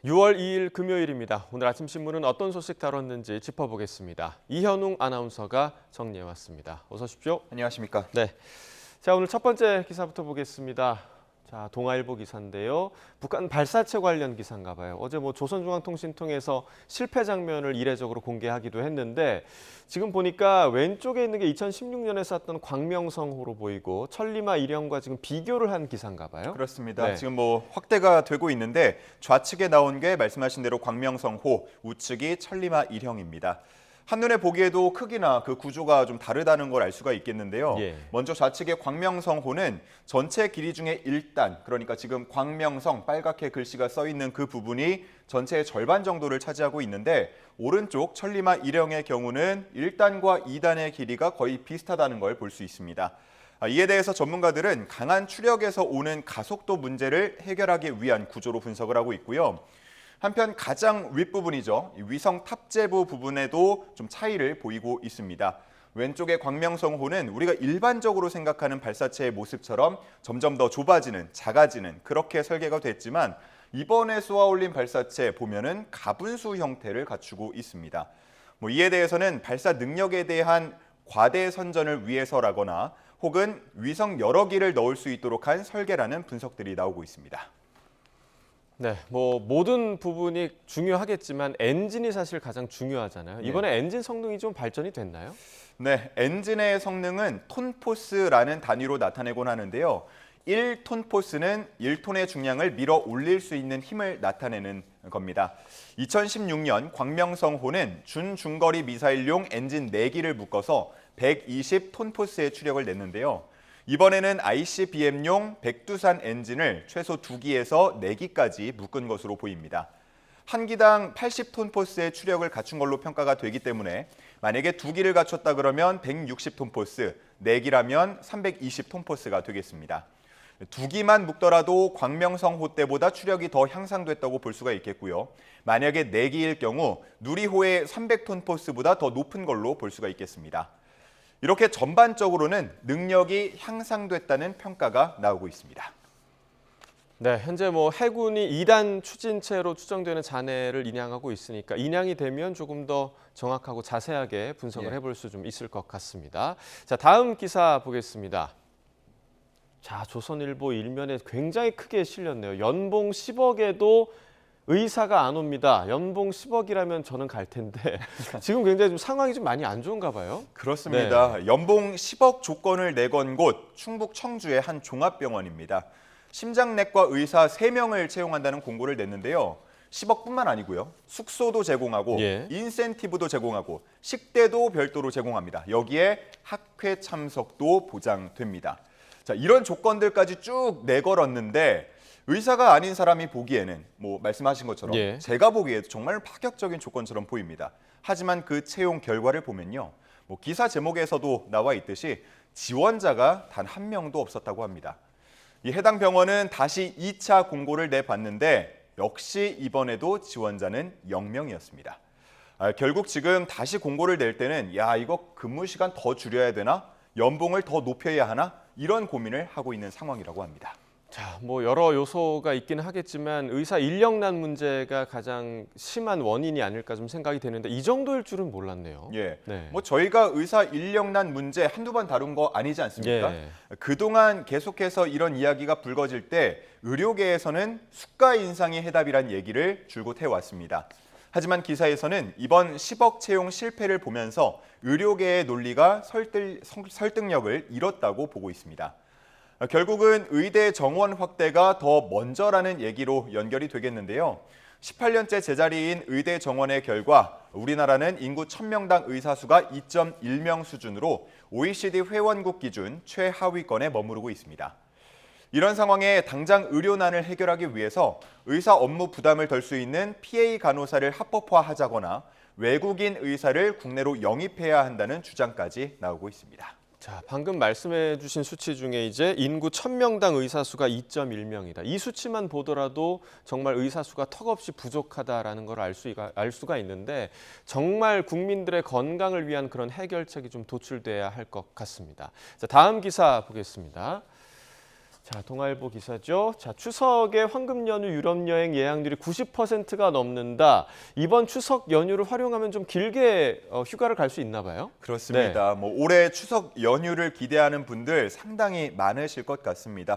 6월 2일 금요일입니다. 오늘 아침 신문은 어떤 소식 다뤘는지 짚어보겠습니다. 이현웅 아나운서가 정리해왔습니다. 어서 오십시오. 안녕하십니까. 네. 자, 오늘 첫 번째 기사부터 보겠습니다. 자, 동아일보 기사인데요. 북한 발사체 관련 기사인가 봐요. 어제 조선중앙통신 통해서 실패 장면을 이례적으로 공개하기도 했는데 지금 보니까 왼쪽에 있는 게 2016년에 쐈던 광명성호로 보이고 천리마 일형과 지금 비교를 한 기사인가 봐요. 그렇습니다. 네. 지금 확대가 되고 있는데 좌측에 나온 게 말씀하신 대로 광명성호, 우측이 천리마 일형입니다. 한눈에 보기에도 크기나 그 구조가 좀 다르다는 걸 알 수가 있겠는데요. 예. 먼저 좌측의 광명성호는 전체 길이 중에 1단, 그러니까 지금 광명성 빨갛게 글씨가 써 있는 그 부분이 전체의 절반 정도를 차지하고 있는데 오른쪽 천리마 일형의 경우는 1단과 2단의 길이가 거의 비슷하다는 걸 볼 수 있습니다. 이에 대해서 전문가들은 강한 추력에서 오는 가속도 문제를 해결하기 위한 구조로 분석을 하고 있고요. 한편 가장 윗부분이죠. 위성 탑재부 부분에도 좀 차이를 보이고 있습니다. 왼쪽의 광명성호는 우리가 일반적으로 생각하는 발사체의 모습처럼 점점 더 좁아지는, 작아지는 그렇게 설계가 됐지만 이번에 쏘아 올린 발사체 보면은 가분수 형태를 갖추고 있습니다. 이에 대해서는 발사 능력에 대한 과대 선전을 위해서라거나 혹은 위성 여러 기를 넣을 수 있도록 한 설계라는 분석들이 나오고 있습니다. 네, 모든 부분이 중요하겠지만 엔진이 사실 가장 중요하잖아요. 이번에 엔진 성능이 좀 발전이 됐나요? 네, 엔진의 성능은 톤포스라는 단위로 나타내곤 하는데요. 1톤포스는 1톤의 중량을 밀어 올릴 수 있는 힘을 나타내는 겁니다. 2016년 광명성호는 준중거리 미사일용 엔진 4기를 묶어서 120톤포스의 추력을 냈는데요. 이번에는 ICBM용 백두산 엔진을 최소 2기에서 4기까지 묶은 것으로 보입니다. 한 기당 80톤포스의 추력을 갖춘 걸로 평가가 되기 때문에 만약에 2기를 갖췄다 그러면 160톤포스, 4기라면 320톤포스가 되겠습니다. 2기만 묶더라도 광명성호 때보다 추력이 더 향상됐다고 볼 수가 있겠고요. 만약에 4기일 경우 누리호의 300톤포스보다 더 높은 걸로 볼 수가 있겠습니다. 이렇게 전반적으로는 능력이 향상됐다는 평가가 나오고 있습니다. 네, 현재 해군이 2단 추진체로 추정되는 잔해를 인양하고 있으니까 인양이 되면 조금 더 정확하고 자세하게 분석을 해볼 수 좀 있을 것 같습니다. 자, 다음 기사 보겠습니다. 자, 조선일보 일면에 굉장히 크게 실렸네요. 연봉 10억에도 의사가 안 옵니다. 연봉 10억이라면 저는 갈 텐데 지금 굉장히 좀 상황이 좀 많이 안 좋은가 봐요. 그렇습니다. 네. 연봉 10억 조건을 내건 곳 충북 청주의 한 종합병원입니다. 심장내과 의사 3명을 채용한다는 공고를 냈는데요. 10억뿐만 아니고요. 숙소도 제공하고 인센티브도 제공하고 식대도 별도로 제공합니다. 여기에 학회 참석도 보장됩니다. 자, 이런 조건들까지 쭉 내걸었는데 의사가 아닌 사람이 보기에는 말씀하신 것처럼 제가 보기에도 정말 파격적인 조건처럼 보입니다. 하지만 그 채용 결과를 보면요. 기사 제목에서도 나와 있듯이 지원자가 단 한 명도 없었다고 합니다. 이 해당 병원은 다시 2차 공고를 내봤는데 역시 이번에도 지원자는 0명이었습니다. 결국 지금 다시 공고를 낼 때는 이거 근무 시간 더 줄여야 되나? 연봉을 더 높여야 하나? 이런 고민을 하고 있는 상황이라고 합니다. 자, 여러 요소가 있기는 하겠지만 의사 인력난 문제가 가장 심한 원인이 아닐까 좀 생각이 되는데 이 정도일 줄은 몰랐네요. 네. 저희가 의사 인력난 문제 한두 번 다룬 거 아니지 않습니까? 그동안 계속해서 이런 이야기가 불거질 때 의료계에서는 수가 인상이 해답이란 얘기를 줄곧 해왔습니다. 하지만 기사에서는 이번 10억 채용 실패를 보면서 의료계의 논리가 설득력을 잃었다고 보고 있습니다. 결국은 의대 정원 확대가 더 먼저라는 얘기로 연결이 되겠는데요. 18년째 제자리인 의대 정원의 결과 우리나라는 인구 1000명당 의사 수가 2.1명 수준으로 OECD 회원국 기준 최하위권에 머무르고 있습니다. 이런 상황에 당장 의료난을 해결하기 위해서 의사 업무 부담을 덜 수 있는 PA 간호사를 합법화하자거나 외국인 의사를 국내로 영입해야 한다는 주장까지 나오고 있습니다. 자, 방금 말씀해 주신 수치 중에 이제 인구 1000명당 의사 수가 2.1명이다. 이 수치만 보더라도 정말 의사 수가 턱없이 부족하다라는 걸 알 수가 있는데 정말 국민들의 건강을 위한 그런 해결책이 좀 도출돼야 할 것 같습니다. 자, 다음 기사 보겠습니다. 자, 동아일보 기사죠. 자, 추석에 황금 연휴 유럽 여행 예약률이 90%가 넘는다. 이번 추석 연휴를 활용하면 좀 길게 휴가를 갈 수 있나 봐요. 그렇습니다. 뭐 올해 추석 연휴를 기대하는 분들 상당히 많으실 것 같습니다.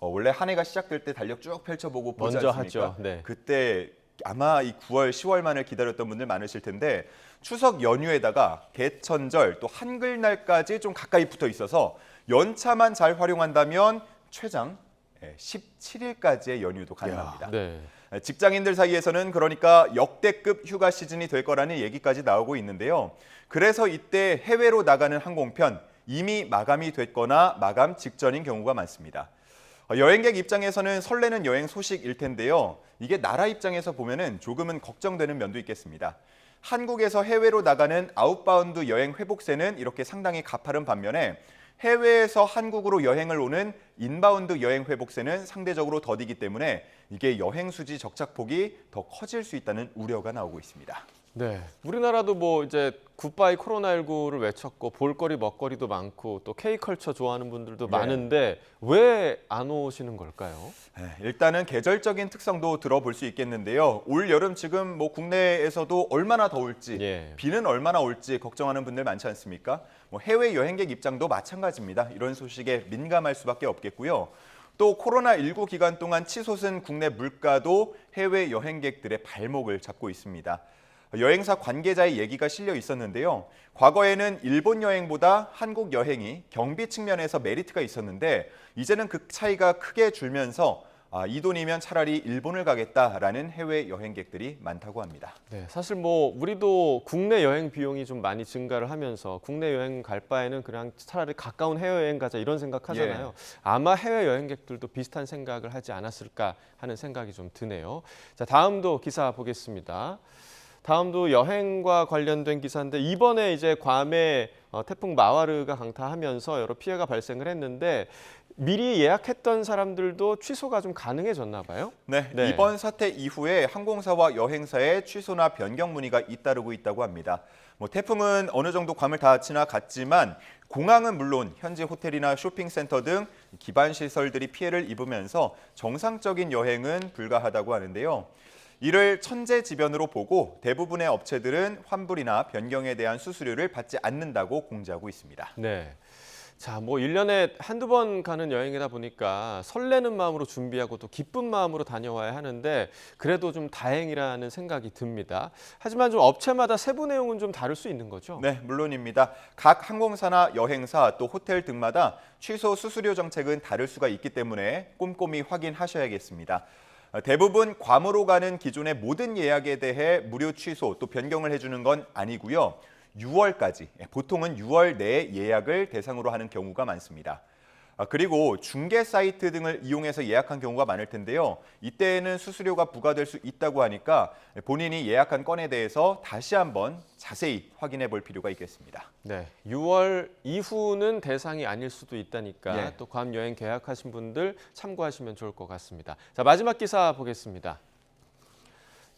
원래 한 해가 시작될 때 달력 쭉 펼쳐보고 보지 먼저 않습니까? 하죠. 네. 그때 아마 이 9월, 10월만을 기다렸던 분들 많으실 텐데 추석 연휴에다가 개천절 또 한글날까지 좀 가까이 붙어 있어서 연차만 잘 활용한다면 최장 17일까지의 연휴도 가능합니다. 네. 직장인들 사이에서는 그러니까 역대급 휴가 시즌이 될 거라는 얘기까지 나오고 있는데요. 그래서 이때 해외로 나가는 항공편 이미 마감이 됐거나 마감 직전인 경우가 많습니다. 여행객 입장에서는 설레는 여행 소식일 텐데요. 이게 나라 입장에서 보면은 조금은 걱정되는 면도 있겠습니다. 한국에서 해외로 나가는 아웃바운드 여행 회복세는 이렇게 상당히 가파른 반면에 해외에서 한국으로 여행을 오는 인바운드 여행 회복세는 상대적으로 더디기 때문에 이게 여행 수지 적착폭이 더 커질 수 있다는 우려가 나오고 있습니다. 네, 우리나라도 뭐 이제 굿바이 코로나19를 외쳤고 볼거리 먹거리도 많고 또 K컬처 좋아하는 분들도 많은데 왜 안 오시는 걸까요? 일단은 계절적인 특성도 들어볼 수 있겠는데요. 올 여름 지금 뭐 국내에서도 얼마나 더울지, 비는 얼마나 올지 걱정하는 분들 많지 않습니까? 뭐 해외 여행객 입장도 마찬가지입니다. 이런 소식에 민감할 수밖에 없겠고요. 또 코로나19 기간 동안 치솟은 국내 물가도 해외 여행객들의 발목을 잡고 있습니다. 여행사 관계자의 얘기가 실려 있었는데요. 과거에는 일본 여행보다 한국 여행이 경비 측면에서 메리트가 있었는데 이제는 그 차이가 크게 줄면서 이 돈이면 차라리 일본을 가겠다라는 해외 여행객들이 많다고 합니다. 네, 사실 뭐 우리도 국내 여행 비용이 좀 많이 증가를 하면서 국내 여행 갈 바에는 그냥 차라리 가까운 해외여행 가자 이런 생각하잖아요. 아마 해외 여행객들도 비슷한 생각을 하지 않았을까 하는 생각이 좀 드네요. 자, 다음도 기사 보겠습니다. 다음도 여행과 관련된 기사인데 이번에 이제 괌에 태풍 마와르가 강타하면서 여러 피해가 발생을 했는데 미리 예약했던 사람들도 취소가 좀 가능해졌나 봐요. 네, 이번 사태 이후에 항공사와 여행사의 취소나 변경 문의가 잇따르고 있다고 합니다. 뭐 태풍은 어느 정도 괌을 다 지나갔지만 공항은 물론 현지 호텔이나 쇼핑센터 등 기반 시설들이 피해를 입으면서 정상적인 여행은 불가하다고 하는데요. 이를 천재지변으로 보고 대부분의 업체들은 환불이나 변경에 대한 수수료를 받지 않는다고 공지하고 있습니다. 네. 자, 뭐 1년에 한두 번 가는 여행이다 보니까 설레는 마음으로 준비하고 또 기쁜 마음으로 다녀와야 하는데 그래도 좀 다행이라는 생각이 듭니다. 하지만 좀 업체마다 세부 내용은 좀 다를 수 있는 거죠? 네, 물론입니다. 각 항공사나 여행사 또 호텔 등마다 취소 수수료 정책은 다를 수가 있기 때문에 꼼꼼히 확인하셔야겠습니다. 대부분 괌으로 가는 기존의 모든 예약에 대해 무료 취소 또 변경을 해주는 건 아니고요. 6월까지, 보통은 6월 내에 예약을 대상으로 하는 경우가 많습니다. 그리고 중개 사이트 등을 이용해서 예약한 경우가 많을 텐데요. 이때에는 수수료가 부과될 수 있다고 하니까 본인이 예약한 건에 대해서 다시 한번 자세히 확인해 볼 필요가 있겠습니다. 네, 6월 이후는 대상이 아닐 수도 있다니까 또 괌 여행 계약하신 분들 참고하시면 좋을 것 같습니다. 자, 마지막 기사 보겠습니다.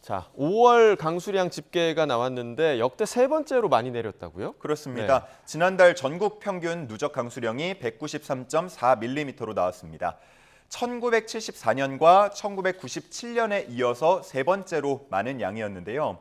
자, 5월 강수량 집계가 나왔는데 역대 세 번째로 많이 내렸다고요? 그렇습니다. 지난달 전국 평균 누적 강수량이 193.4mm로 나왔습니다. 1974년과 1997년에 이어서 세 번째로 많은 양이었는데요.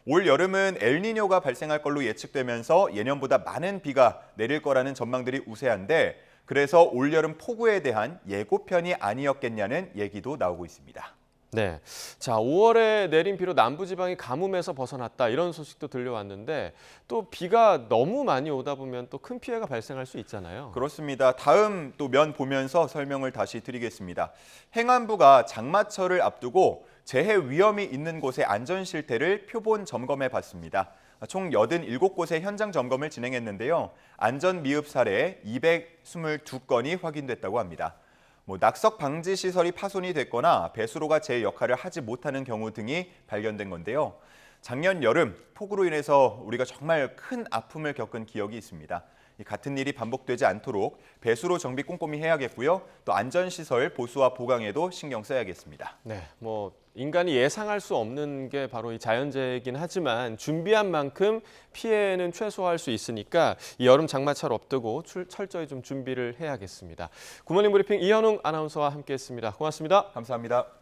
올 여름은 엘니뇨가 발생할 걸로 예측되면서 예년보다 많은 비가 내릴 거라는 전망들이 우세한데 그래서 올 여름 폭우에 대한 예고편이 아니었겠냐는 얘기도 나오고 있습니다. 네, 자 5월에 내린 비로 남부지방이 가뭄에서 벗어났다 이런 소식도 들려왔는데 또 비가 너무 많이 오다 보면 또 큰 피해가 발생할 수 있잖아요. 그렇습니다. 다음 또 면 보면서 설명을 다시 드리겠습니다. 행안부가 장마철을 앞두고 재해 위험이 있는 곳의 안전 실태를 표본 점검해 봤습니다. 총 87곳의 현장 점검을 진행했는데요. 안전 미흡 사례 222건이 확인됐다고 합니다. 낙석 방지 시설이 파손이 됐거나 배수로가 제 역할을 하지 못하는 경우 등이 발견된 건데요. 작년 여름 폭우로 인해서 우리가 정말 큰 아픔을 겪은 기억이 있습니다. 이 같은 일이 반복되지 않도록 배수로 정비 꼼꼼히 해야겠고요. 또 안전시설 보수와 보강에도 신경 써야겠습니다. 네, 뭐 인간이 예상할 수 없는 게 바로 이 자연재해이긴 하지만 준비한 만큼 피해는 최소화할 수 있으니까 이 여름 장마철 앞두고 철저히 좀 준비를 해야겠습니다. 굿모닝 브리핑 이현웅 아나운서와 함께했습니다. 고맙습니다. 감사합니다.